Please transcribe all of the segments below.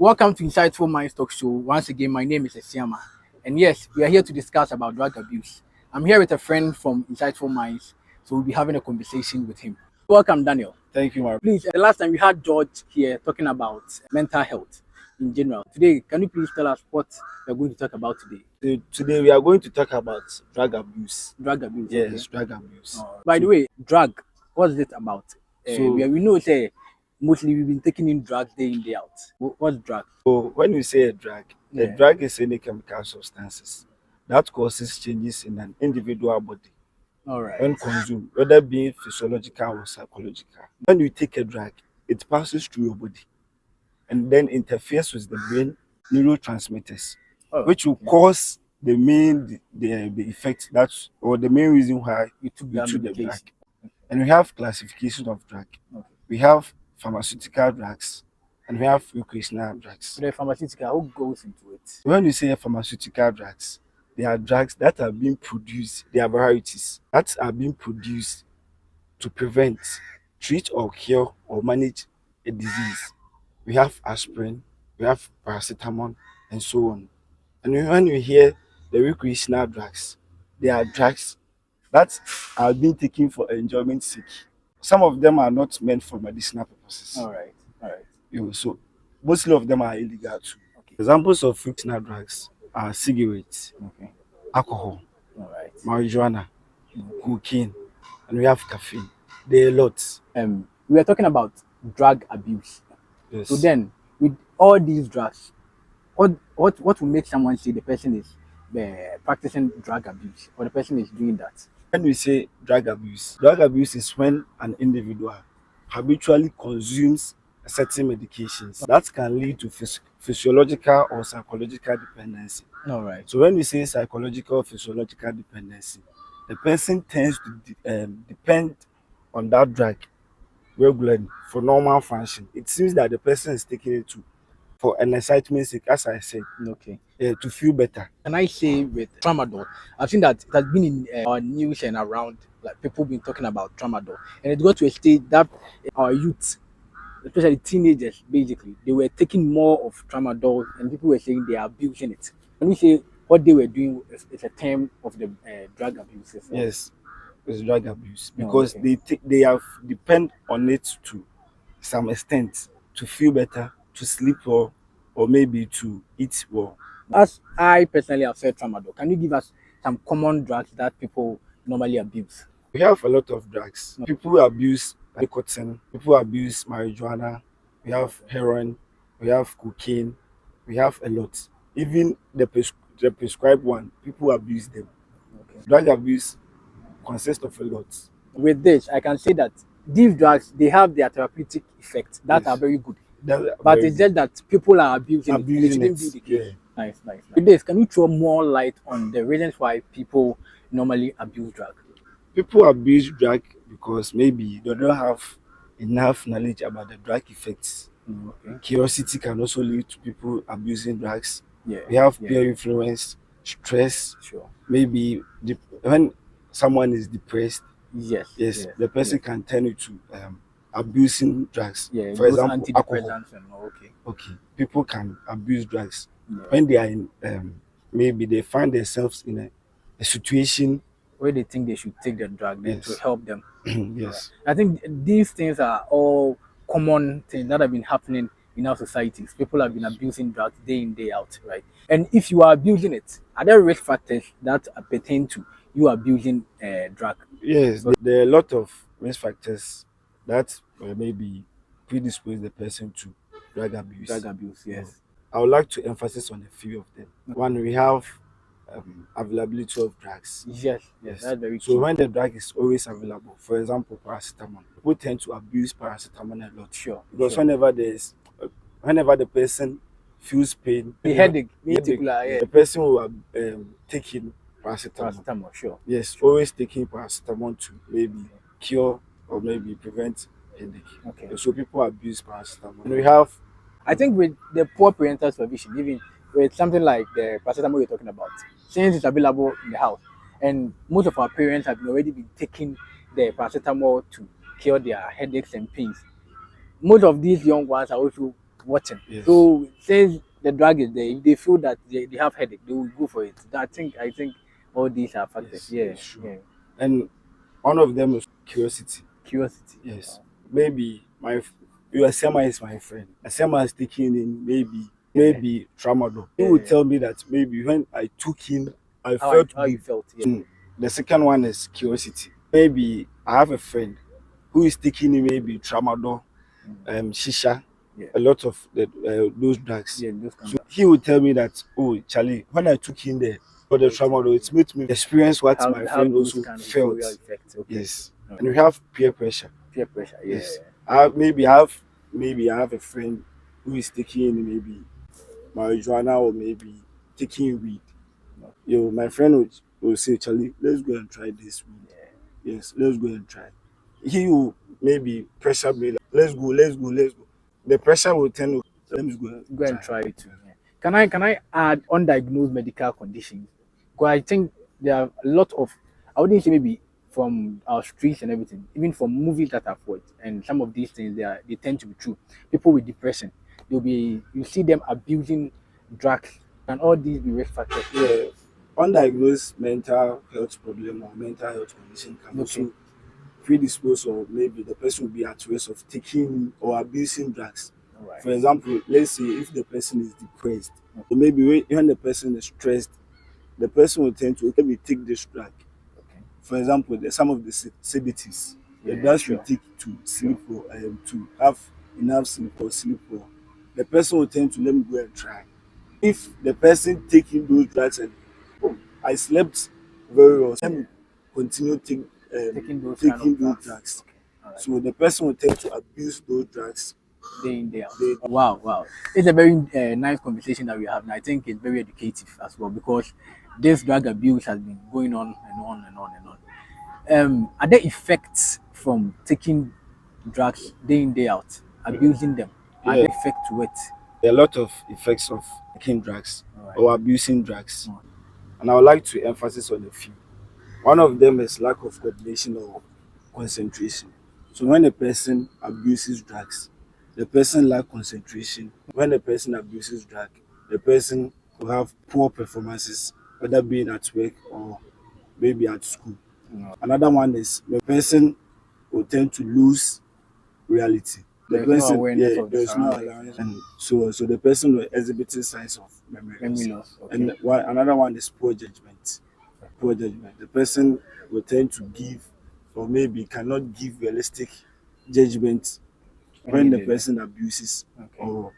Welcome to Insightful Minds Talk Show. Once again, my name is Esiama. And yes, we are here to discuss about drug abuse. I'm here with a friend from Insightful Minds, so we'll be having a conversation with him. Welcome, Daniel. Thank you, Mark. Please, the last time we had George here talking about mental health in general. Today, can you please tell us what we're going to talk about today? Today we are going to talk about drug abuse. Drug abuse. Yes, Okay. drug abuse. By the way, drug, what is it about? We know say mostly we've been taking in drugs day in, day out. What's drug? So when we say a Yeah. drug is any chemical substances that causes changes in an individual body All right. when consumed, whether being physiological or psychological. When you take a drug, it passes through your body and then interferes with the brain neurotransmitters, which will cause the main the effect that's or the main reason why You took you that took the medication. drug. And we have classification of drug. Okay. We have pharmaceutical drugs and we have recreational drugs. So the pharmaceutical, who goes into it? When you say pharmaceutical drugs, they are drugs that are being produced, they are varieties that are being produced to prevent, treat or cure or manage a disease. We have aspirin, we have paracetamol, and so on. And when you hear the recreational drugs, they are drugs that are being taken for enjoyment sake. Some of them are not meant for medicinal purposes. All right. So mostly of them are illegal too. Okay. Examples of recreational drugs are cigarettes, Okay. alcohol, All right. marijuana, cocaine, and we have caffeine. There are lots. We are talking about drug abuse. Yes. So then, with all these drugs, what will make someone say the person is practicing drug abuse or the person is doing that? When we say drug abuse is when an individual habitually consumes certain medications that can lead to physiological or psychological dependency. All right. So when we say psychological or physiological dependency, the person tends to depend on that drug regularly for normal function. It seems that the person is taking it for an excitement sake, as I said, Okay. to feel better. Can I say with tramadol? I've seen that it has been in our news and around, like people been talking about tramadol, and it got to a stage that our youth, especially teenagers, basically, they were taking more of tramadol, and people were saying they are abusing it. When we say what they were doing is a term of the drug abuse. Yes, it's drug abuse Oh, because okay. they have depend on it to some extent to feel better, to sleep well, or maybe to eat well. As I personally have said tramadol, can you give us some common drugs that people normally abuse? We have a lot of drugs. People abuse nicotine, people abuse marijuana, we have heroin, we have cocaine, we have a lot. Even the prescribed one, people abuse them. Okay. Drug abuse consists of a lot. With this, I can say that these drugs, they have their therapeutic effects that Yes. are very good. That's But very it's just that people are abusing Abusing it. it, It shouldn't be the case. yeah. Nice. With this, can you throw more light on the reasons why people normally abuse drugs? People abuse drug because maybe they don't have enough knowledge about the drug effects. Okay. Curiosity can also lead to people abusing drugs. Yeah. We have yeah. peer influence, stress, Sure. maybe when someone is depressed, Yes. the person can turn into abusing drugs. Yeah. For Those example, alcohol. antidepressants and all. Okay. Okay, people can abuse drugs Yeah. when they are in maybe they find themselves in a situation. Where they think they should take the drug then to Yes. help them. Yes. I think these things are all common things that have been happening in our societies. People have been abusing drugs day in, day out, right? And if you are abusing it, are there risk factors that pertain to you abusing drug? Yes, there are a lot of risk factors that maybe predispose the person to drug abuse. Drug abuse, yes. I would like to emphasize on a few of them. One, we have availability of drugs. Yes, that's very So key. when the drug is always available, for example, paracetamol, people tend to abuse paracetamol a lot. Sure. Because sure. whenever the person feels pain, The headache, in particular, yeah. the person will take in paracetamol. Paracetamol, sure. Yes, always taking paracetamol to maybe cure or maybe prevent headache. Okay. So people abuse paracetamol. And we have, I think with the poor parental supervision, even with something like the paracetamol you're talking about, since it's available in the house, and most of our parents have already been taking the paracetamol to cure their headaches and pains. Most of these young ones are also watching. Yes. So since the drug is there, if they feel that they have headache, they will go for it. I think all these are factors. Yes. Yeah, Yes. Sure. yeah. And one of them is curiosity. Curiosity. Yes. Maybe you Asema is my friend. Asema is taking in maybe tramadol. He will Yeah. tell me that maybe when I took him, I felt How you good. felt? Yeah. The second one is curiosity. Maybe I have a friend who is taking in maybe tramadol, shisha, Yeah. a lot of those drugs. Yeah. Those kind of He would tell me that, oh, Charlie, when I took him there for the tramadol, it made me experience what my have friend those also kind of euphoria felt. effects. Okay. Yes. And we Okay. have peer pressure. Peer pressure. Yeah. Yes. Maybe I have a friend who is taking maybe marijuana or maybe taking weed. My friend will say, Charlie, let's go and try this weed. Yes, let's go and try. He will maybe pressure me like, let's go. The pressure will tell me, let's go and Go and try. try it too. Yeah. Can I add undiagnosed medical conditions? Because I think there are a lot of, I wouldn't say maybe from our streets and everything, even from movies that I've watched, and some of these things they tend to be true. People with depression, you see them abusing drugs, and all these be risk factors. Yeah, undiagnosed mental health problem or mental health condition can Okay. also predispose or maybe the person will be at risk of taking or abusing drugs. All right. For example, let's say if the person is depressed, or maybe when the person is stressed, the person will tend to maybe take this drug. Okay. For example, some of the sedatives, the Yeah. drugs we Sure. take to Sure. sleep or to have enough sleep or sleep well, the person will tend to let me go and try. If the person taking those drugs and oh, I slept very well, let me continue Taking those kind taking of those drugs. drugs. Okay. All right. So the person will tend to abuse those drugs. Day in, day out. They, Wow, wow. It's a very nice conversation that we have. And I think it's very educative as well because this drug abuse has been going on and on and on and on. Are there effects from taking drugs day in, day out, abusing them? Are yeah, there effects to it? there are a lot of effects of taking drugs All right. or abusing drugs, Mm. and I would like to emphasize on a few. One of them is lack of coordination or concentration. So when a person abuses drugs, the person lack concentration. When the person abuses drug, the person will have poor performances, whether being at work or maybe at school. No, Another one is the person will tend to lose reality. The there's no person, awareness yeah, of the there's no surroundings. allowance, and so the person will exhibiting signs of memory Memory loss. loss. Okay. And another one is poor judgment. Poor judgment. The person will tend to give, or maybe cannot give realistic judgment When when the needed. person abuses Okay. or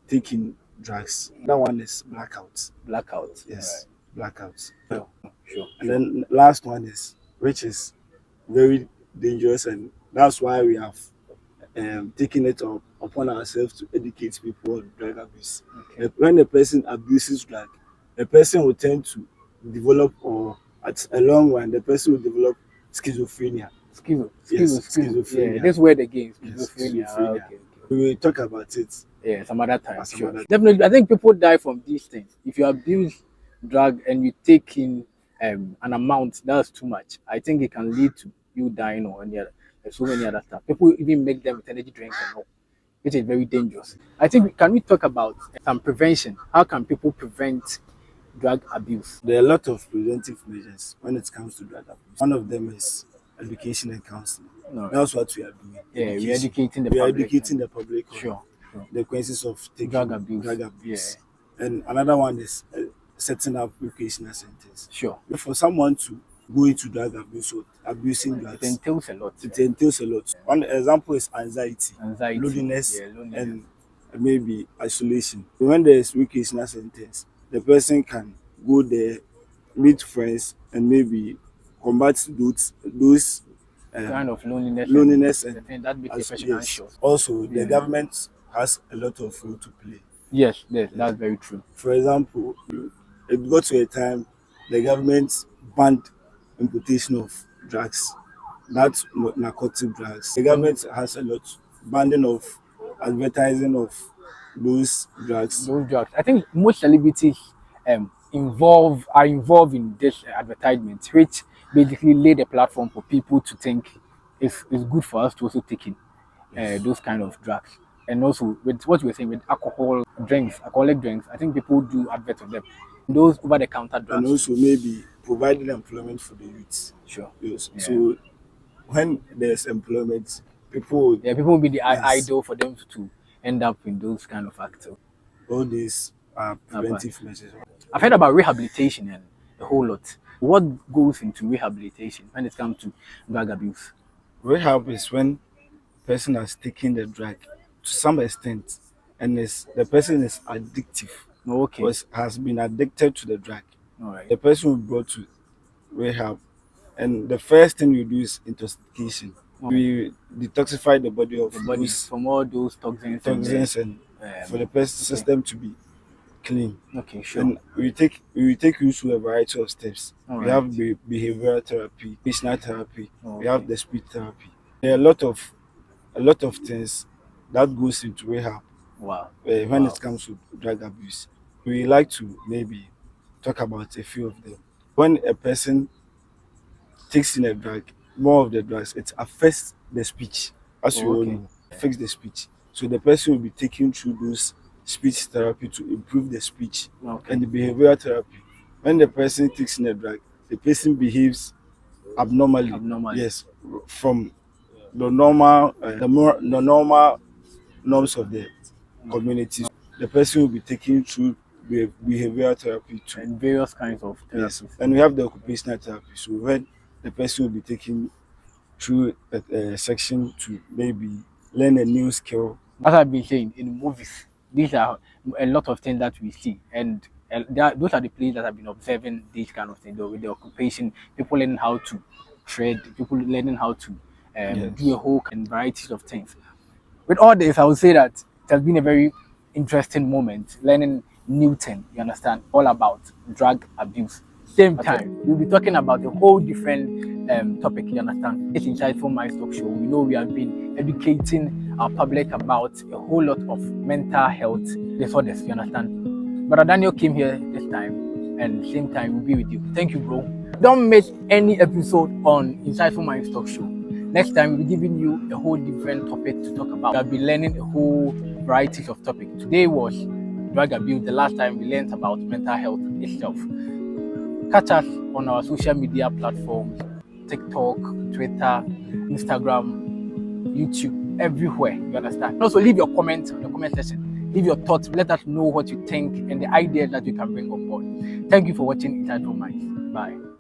taking drugs. That one is blackout. Blackout. All right. Yes, blackout. Sure. Sure. And Sure. then last one is which is very dangerous, and that's why we have taken it upon ourselves to educate people on drug abuse. Okay. When a person abuses drug, the person will tend to develop, or at a long run, the person will develop schizophrenia. Yes, Yeah, schizophrenia. this word again, Yes, schizophrenia. Ah, schizophrenia. okay, okay. We will talk about it Yeah, some other time. at some Sure. other. Definitely, I think people die from these things. If you abuse drug and you take in an amount that's too much, I think it can lead to you dying or any other. There's so many other stuff. People even make them with energy drinks and all, which is very dangerous. I think can we talk about some prevention? How can people prevent drug abuse? There are a lot of preventive measures when it comes to drug abuse. One of them is education and counseling. All right. That's what we are doing. Yeah, we're Education. educating the We are public. educating the public on Sure. Sure. the consequences of Drug taking abuse. drug Yeah. abuse. And another one is setting up recreational centers. Sure. For someone to go into drug abuse or abusing It drugs, entails a lot. it entails a lot. One example is anxiety, Anxiety. loneliness, Yeah, loneliness. and maybe isolation. When there is recreational centers, the person can go there, meet friends, and maybe combat those Kind of loneliness loneliness and the and thing that makes a person yes. anxious. Also, the Yeah. government has a lot of role to play. Yes, yes, that's very true. For example, it got to a time the government banned importation of drugs, not narcotic drugs. The government has a lot banning of advertising of those drugs. Those drugs. I think most celebrities are involved in this advertisement, which basically lay the platform for people to think it's good for us to also take in Yes. those kind of drugs. And also with what you were saying with alcoholic drinks, I think people do adverts of them. Those over the counter And drugs too. also maybe providing employment for the youth. Sure. Yes. Yeah. So when there's employment, people, Yeah, people will be the yes, idol for them to end up in those kind of acts. all these are But preventive measures. I've heard about rehabilitation and a whole lot. What goes into rehabilitation when it comes to drug abuse? Rehab is when person has taken the drug to some extent and the person is addictive Oh, or okay. has been addicted to the drug. All right. The person will be brought to rehab, and the first thing we do is intoxication. Okay. We detoxify the body of The body those from all those toxins and the toxins and for the okay. system to be clean. Okay, sure. And we take you through a variety of steps. All We have right. behavioral therapy, occupational therapy, Oh, we have okay. the speech therapy. There are a lot of things that goes into rehab Wow. when Wow. it comes to drug abuse. We like to maybe talk about a few of them. When a person takes in a drug, more of the drugs, it affects the speech, as we Oh, all okay. know, affects the speech. So the person will be taking through those speech therapy to improve the speech Okay. and the behavioral therapy. When the person takes in a drug, the person behaves abnormally. Abnormally. Yes, from the normal norms of the Okay. community. The person will be taking through behavioral therapy too. And various kinds of Yes, therapies. and we have the occupational therapy. So when the person will be taking through a section to maybe learn a new skill. As I've been saying, in movies, these are a lot of things that we see, and those are the places that have been observing these kind of things. With the occupation, people learning how to trade, people learning how to do a Yes. whole and varieties of things. With all this, I would say that it has been a very interesting moment learning Newton, you understand, all about drug abuse. Same time, we'll be talking about a whole different topic, you understand. It's Insightful Minds Talk Show. We know we have been educating our public about a whole lot of mental health disorders, you understand. Brother Daniel came here this time, and same time, we'll be with you. Thank you, bro. Don't miss any episode on Insightful Minds Talk Show. Next time, we'll be giving you a whole different topic to talk about. We'll be learning a whole varieties of topics. Today was drug abuse. The last time we learned about mental health itself. Catch us on our social media platforms, TikTok, Twitter, Instagram, YouTube, everywhere. You understand? And also leave your comments on the comment section. Leave your thoughts. Let us know what you think and the ideas that you can bring on board. Thank you for watching Inside Minds. Bye.